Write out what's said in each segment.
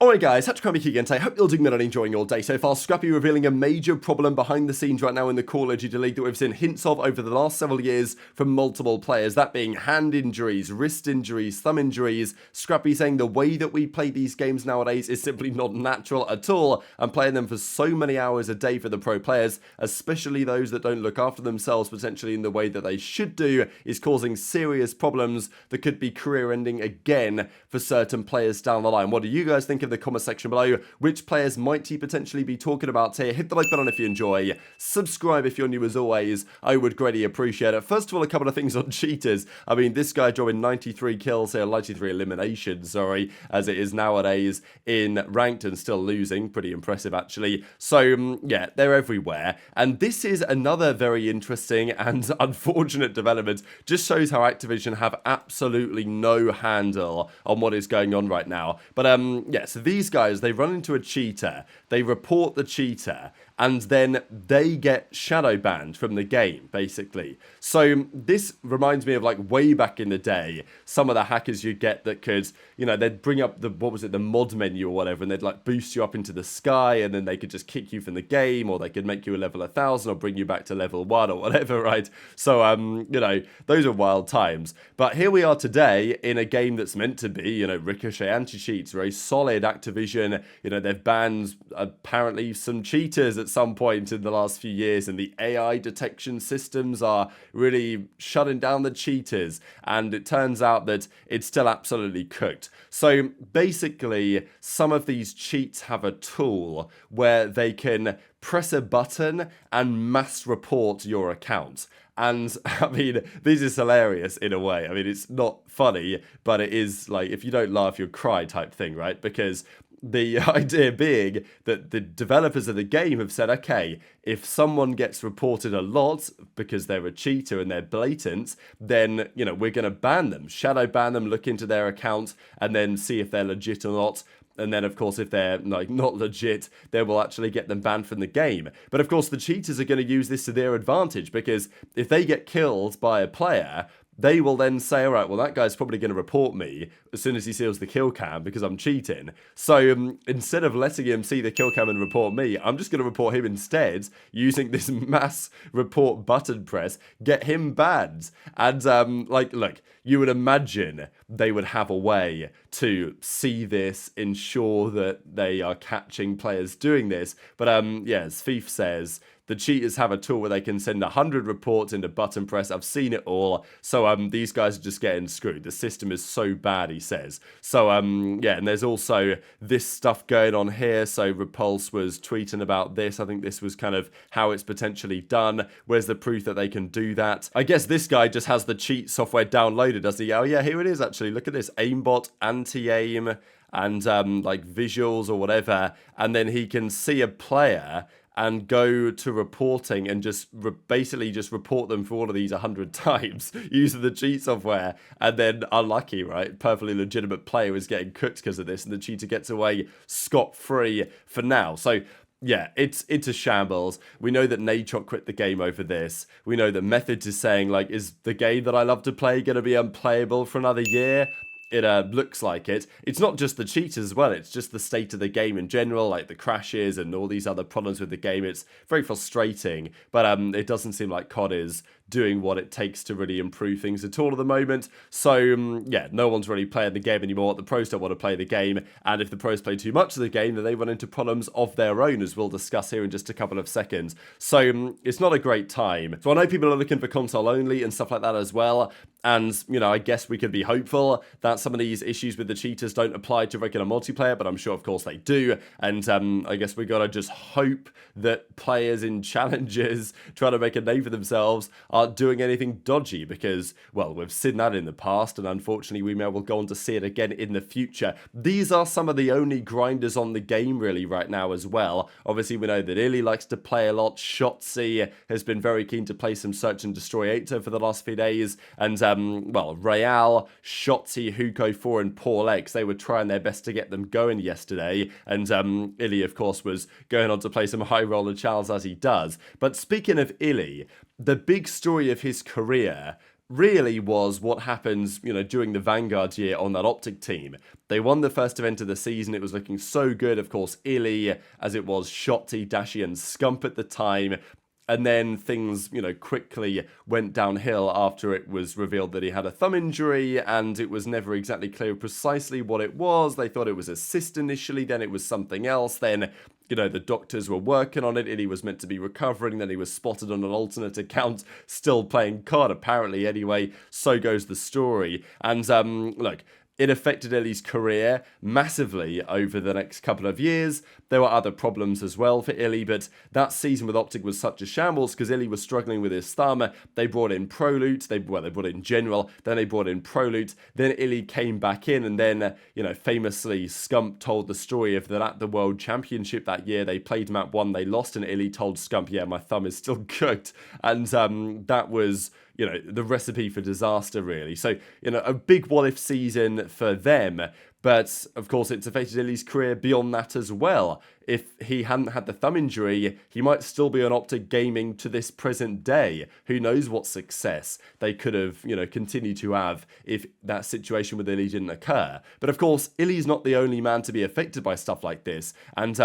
Alright guys, TacticalRab again today. Hope you're doing well and enjoying your day so far. Scrappy revealing a major problem behind the scenes right now in the Call of Duty League that we've seen hints of over the last several years from multiple players. That being hand injuries, wrist injuries, thumb injuries. Scrappy saying the way that we play these games nowadays is simply not natural at all, and playing them for so many hours a day for the pro players, especially those that don't look after themselves potentially in the way that they should do, is causing serious problems that could be career ending again for certain players down the line. What do you guys think of the comment section below? Which players might he potentially be talking about here? Hit the like button if you enjoy. Subscribe if you're new as always. I would greatly appreciate it. First of all, a couple of things on cheaters. I mean, this guy drawing 93 kills here, 93 eliminations, sorry, as it is nowadays in ranked and still losing. Pretty impressive, actually. So, yeah, they're everywhere. And this is another very interesting and unfortunate development. Just shows how Activision have absolutely no handle on what is going on right now. But, yeah, so these guys, they run into a cheater, they report the cheater, and then they get shadow banned from the game, basically. So this reminds me of like way back in the day, some of the hackers you get that could, you know, they'd bring up the, what was it, the mod menu or whatever, and they'd like boost you up into the sky, and then they could just kick you from the game, or they could make you a level 1000 or bring you back to level 1 or whatever, right? So, you know, those are wild times. But here we are today in a game that's meant to be, you know, Ricochet anti-cheats, very solid. Activision, you know, they've banned apparently some cheaters at some point in the last few years, and the AI detection systems are really shutting down the cheaters, and it turns out that it's still absolutely cooked. So basically, some of these cheats have a tool where they can press a button and mass report your account. And, I mean, this is hilarious in a way. I mean, it's not funny, but it is, like, if you don't laugh, you'll cry type thing, right? Because the idea being that the developers of the game have said, okay, if someone gets reported a lot because they're a cheater and they're blatant, then, you know, we're going to ban them, shadow ban them, look into their account, and then see if they're legit or not. And then, of course, if they're like not legit, then we'll actually get them banned from the game. But, of course, the cheaters are going to use this to their advantage, because if they get killed by a player, they will then say, all right, well, that guy's probably going to report me as soon as he sees the kill cam because I'm cheating. So instead of letting him see the kill cam and report me, I'm just going to report him instead using this mass report button press, get him banned. And like, look, you would imagine they would have a way to see this, ensure that they are catching players doing this. But yeah, as Thieves says, the cheaters have a tool where they can send 100 reports into button press. I've seen it all. So these guys are just getting screwed. The system is so bad, he says. So yeah, and there's also this stuff going on here. So Repulse was tweeting about this. I think this was kind of how it's potentially done. Where's the proof that they can do that? I guess this guy just has the cheat software downloaded, does he? Oh yeah, here it is actually. Look at this. Aimbot, anti-aim, and like visuals or whatever. And then he can see a player and go to reporting and just basically just report them for all of these 100 times using the cheat software. And then unlucky, right? Perfectly legitimate player is getting cooked because of this, and the cheater gets away scot-free for now. So yeah, it's a shambles. We know that Nadeshot quit the game over this. We know that Methods is saying, like, is the game that I love to play going to be unplayable for another year? It looks like it. It's not just the cheaters as well, it's just the state of the game in general, like the crashes and all these other problems with the game. It's very frustrating, but it doesn't seem like COD is doing what it takes to really improve things at all at the moment. So, yeah, no one's really playing the game anymore. The pros don't want to play the game, and if the pros play too much of the game, then they run into problems of their own, as we'll discuss here in just a couple of seconds. So, it's not a great time. So, I know people are looking for console only and stuff like that as well, and, you know, I guess we could be hopeful that some of these issues with the cheaters don't apply to regular multiplayer, but I'm sure, of course, they do, and I guess we gotta just hope that players in challenges trying to make a name for themselves aren't doing anything dodgy, because, well, we've seen that in the past, and unfortunately we may well go on to see it again in the future. These are some of the only grinders on the game really right now as well. Obviously we know that aBeZy likes to play a lot. Shotzzy has been very keen to play some Search and Destroy 8 for the last few days, and well, ReeaL, Shotzzy, Huko4 and PaulX, they were trying their best to get them going yesterday, and aBeZy, of course, was going on to play some high roller challenge as he does. But speaking of aBeZy, the big story of his career really was what happened, you know, during the Vanguard year on that OpTic team. They won the first event of the season. It was looking so good. Of course, HyDra, as it was Shotzzy, Dashy, and Scump at the time. And then things, you know, quickly went downhill after it was revealed that he had a thumb injury, and it was never exactly clear precisely what it was. They thought it was a cyst initially, then it was something else. Then, you know, the doctors were working on it, and he was meant to be recovering. Then he was spotted on an alternate account, still playing COD, apparently. Anyway, so goes the story. And, look, it affected HyDra's career massively over the next couple of years. There were other problems as well for HyDra, but that season with OpTic was such a shambles because HyDra was struggling with his thumb. They brought in ProLoot, they brought in General, then they brought in ProLoot, then HyDra came back in, and then, you know, famously, Scump told the story of that at the World Championship that year. They played map 1, they lost, and HyDra told Scump, yeah, my thumb is still cooked. And that was, you know, the recipe for disaster, really. So, you know, a big what-if season for them. But, of course, it's affected HyDra's career beyond that as well. If he hadn't had the thumb injury, he might still be on OpTic gaming to this present day. Who knows what success they could have, you know, continued to have if that situation with HyDra didn't occur. But, of course, HyDra's not the only man to be affected by stuff like this. And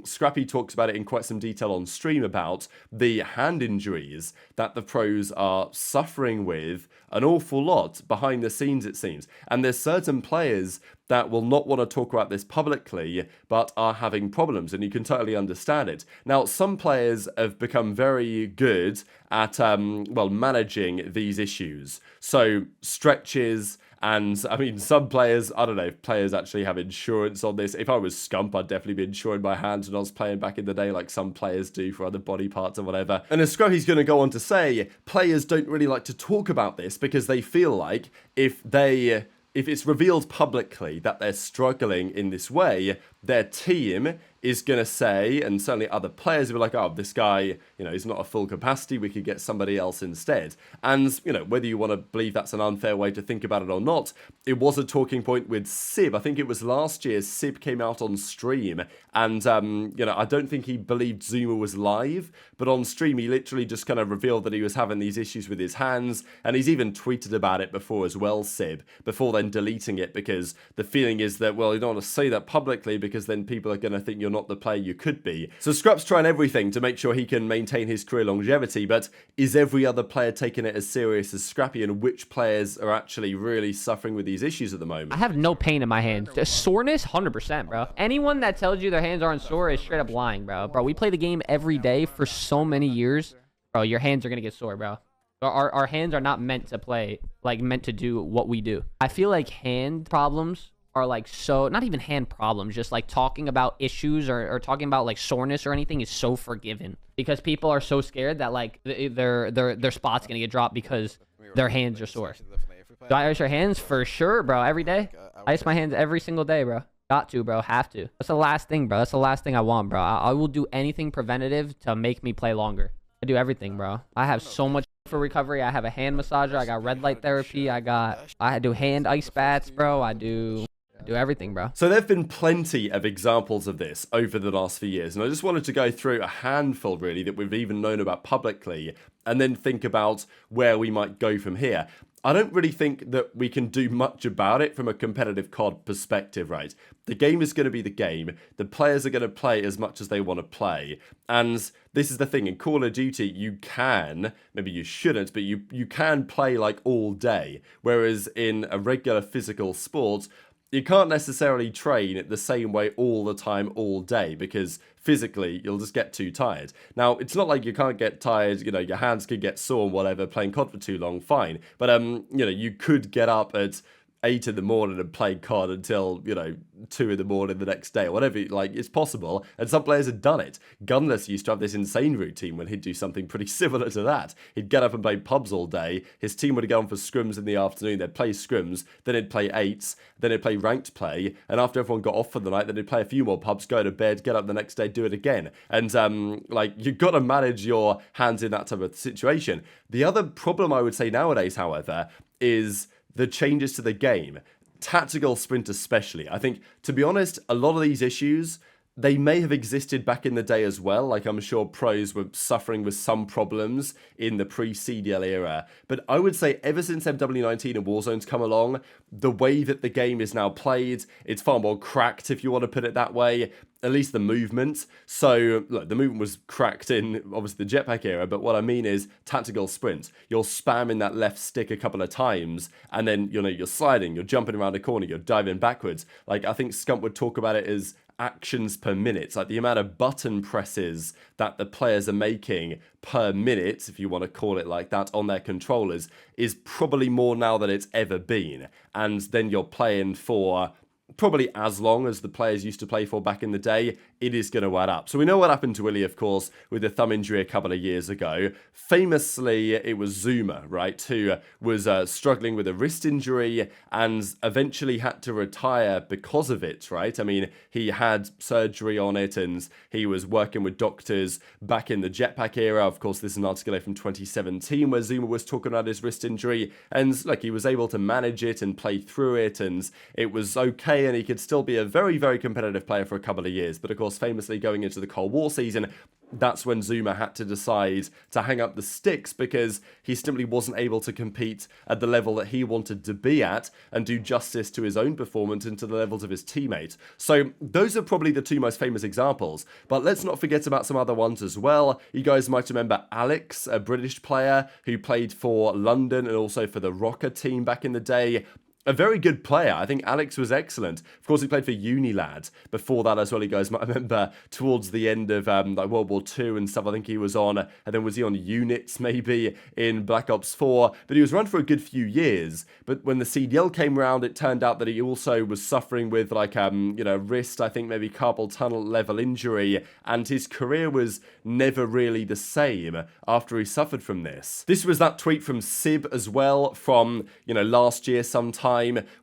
Scrappy talks about it in quite some detail on stream about the hand injuries that the pros are suffering with an awful lot behind the scenes, it seems. And there's certain players that will not want to talk about this publicly, but are having problems, and you can totally understand it. Now, some players have become very good at, well, managing these issues. So, stretches, and, I mean, some players, I don't know if players actually have insurance on this. If I was Scump, I'd definitely be insuring my hands when I was playing back in the day, like some players do for other body parts or whatever. And as Scrappy's going to go on to say, players don't really like to talk about this because they feel like if it's revealed publicly that they're struggling in this way, their team is going to say, and certainly other players will be like, oh, this guy, you know, he's not a full capacity, we could get somebody else instead. And, you know, whether you want to believe that's an unfair way to think about it or not, it was a talking point with Sib. I think it was last year, Sib came out on stream, and, you know, I don't think he believed Zuma was live, but on stream he literally just kind of revealed that he was having these issues with his hands, and he's even tweeted about it before as well, Sib, before then deleting it, because the feeling is that, well, you don't want to say that publicly because then people are going to think you're not the player you could be. So Scrap's trying everything to make sure he can maintain his career longevity, but is every other player taking it as serious as Scrappy, and which players are actually really suffering with these issues at the moment? I have no pain in my hands. Soreness, 100%, bro. Anyone that tells you their hands aren't sore is straight up lying, bro. Bro, we play the game every day for so many years. Bro, your hands are going to get sore, bro. Our hands are not meant to play, like meant to do what we do. I feel like hand problems are like so, not even hand problems, just like talking about issues or talking about like soreness or anything is so forgiven because people are so scared that like their spot's gonna get dropped because their hands are sore. Do I ice your hands? For sure, bro. Every day. I ice my hands every single day, bro. Got to, bro. Have to. That's the last thing, bro. That's the last thing I want, bro. I will do anything preventative to make me play longer. I do everything, bro. I have so much for recovery. I have a hand massager. I got red light therapy. I do hand ice baths, bro. I do everything, bro. So there have been plenty of examples of this over the last few years, and I just wanted to go through a handful really that we've even known about publicly, and then think about where we might go from here. I don't really think that we can do much about it from a competitive COD perspective, right? The game is going to be the game. The players are going to play as much as they want to play. And this is the thing, in Call of Duty, you can, maybe you shouldn't, but you can play like all day. Whereas in a regular physical sport, you can't necessarily train the same way all the time, all day, because physically you'll just get too tired. Now, it's not like you can't get tired, you know, your hands could get sore and whatever, playing COD for too long, fine. But, you know, you could get up at 8 in the morning and play COD until, you know, 2 in the morning the next day, or whatever, like, it's possible, and some players have done it. Gunless used to have this insane routine when he'd do something pretty similar to that. He'd get up and play pubs all day, his team would go on for scrims in the afternoon, they'd play scrims, then he'd play 8s, then he'd play ranked play, and after everyone got off for the night, then he'd play a few more pubs, go to bed, get up the next day, do it again. And, like, you've got to manage your hands in that type of situation. The other problem I would say nowadays, however, is the changes to the game. Tactical sprint especially. I think, to be honest, a lot of these issues, they may have existed back in the day as well. Like, I'm sure pros were suffering with some problems in the pre-CDL era. But I would say ever since MW19 and Warzone's come along, the way that the game is now played, it's far more cracked, if you want to put it that way. At least the movement. So, look, the movement was cracked in, obviously, the jetpack era, but what I mean is tactical sprints. You're spamming that left stick a couple of times, and then, you know, you're sliding, you're jumping around a corner, you're diving backwards. Like, I think Scump would talk about it as actions per minute, like the amount of button presses that the players are making per minute, if you want to call it like that, on their controllers is probably more now than it's ever been. And then you're playing for probably as long as the players used to play for back in the day, it is going to add up. So we know what happened to Willie, of course, with the thumb injury a couple of years ago. Famously, it was Zuma, right, who was struggling with a wrist injury and eventually had to retire because of it, right? I mean, he had surgery on it and he was working with doctors back in the jetpack era. Of course, this is an article from 2017 where Zuma was talking about his wrist injury, and like, he was able to manage it and play through it, and it was okay, and he could still be a very, very competitive player for a couple of years. But of course, famously going into the Cold War season, that's when Zuma had to decide to hang up the sticks because he simply wasn't able to compete at the level that he wanted to be at and do justice to his own performance and to the levels of his teammates. So those are probably the two most famous examples. But let's not forget about some other ones as well. You guys might remember Alex, a British player who played for London and also for the Rocker team back in the day. A very good player. I think Alex was excellent. Of course, he played for Unilad before that as well. You guys might remember towards the end of like World War II and stuff. I think he was on, and then was he on units maybe in Black Ops 4? But he was run for a good few years. But when the CDL came around, it turned out that he also was suffering with like you know, wrist, I think maybe carpal tunnel level injury, and his career was never really the same after he suffered from this. This was that tweet from Sib as well from, you know, last year sometime,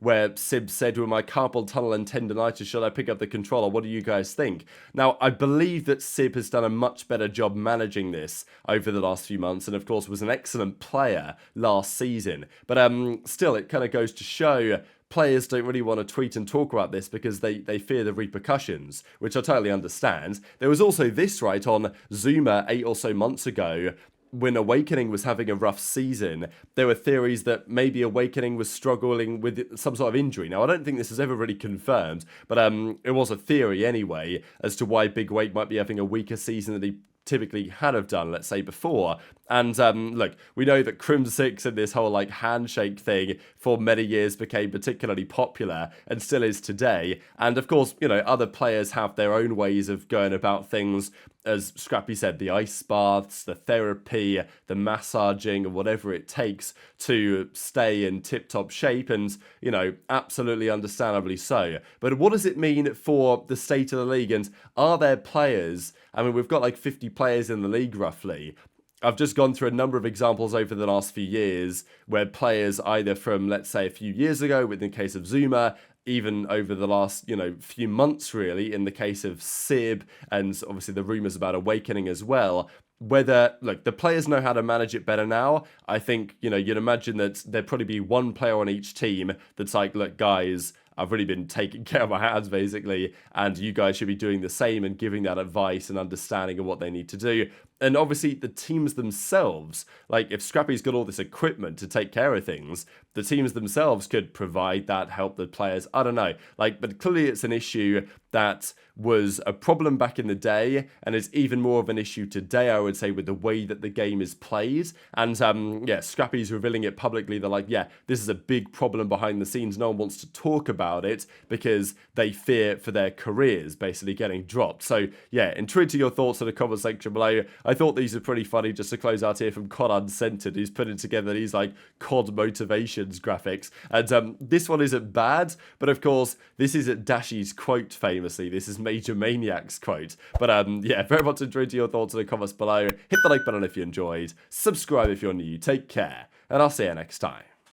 where Sib said, with my carpal tunnel and tendonitis, should I pick up the controller? What do you guys think? Now, I believe that Sib has done a much better job managing this over the last few months, and of course was an excellent player last season. But still, it kind of goes to show players don't really want to tweet and talk about this because they fear the repercussions, which I totally understand. There was also this, right, on Zuma 8 or so months ago, when Awakening was having a rough season. There were theories that maybe Awakening was struggling with some sort of injury. Now, I don't think this is ever really confirmed, but it was a theory anyway as to why Big Wake might be having a weaker season than he typically had have done, let's say, before. And look, we know that Crim6 and this whole like handshake thing for many years became particularly popular and still is today. And of course, you know, other players have their own ways of going about things. As Scrappy said, the ice baths, the therapy, the massaging, or whatever it takes to stay in tip-top shape, and, you know, absolutely understandably so. But what does it mean for the state of the league, and are there players, I mean, we've got like 50 players in the league roughly. I've just gone through a number of examples over the last few years where players either from, let's say, a few years ago, with the case of Zuma, even over the last, you know, few months really, in the case of Sib, and obviously the rumours about Awakening as well, whether, look, the players know how to manage it better now. I think, you know, you'd imagine that there'd probably be one player on each team that's like, look, guys, I've really been taking care of my hands, basically, and you guys should be doing the same and giving that advice and understanding of what they need to do. And obviously, the teams themselves, like, if Scrappy's got all this equipment to take care of things, the teams themselves could provide that, help the players. I don't know. Like, but clearly it's an issue that was a problem back in the day, and it's even more of an issue today, I would say, with the way that the game is played. And yeah, Scrappy's revealing it publicly. They're like, yeah, this is a big problem behind the scenes. No one wants to talk about it because they fear for their careers basically getting dropped. So yeah, intrigued to your thoughts in the comment section below. I thought these were pretty funny, just to close out here, from COD Uncensored, who's putting together these like COD motivations graphics. And this one isn't bad, but of course, this is Dashy's quote famously. This is Major Maniac's quote. But yeah, very much intrigued to your thoughts in the comments below. Hit the like button if you enjoyed. Subscribe if you're new. Take care, and I'll see you next time.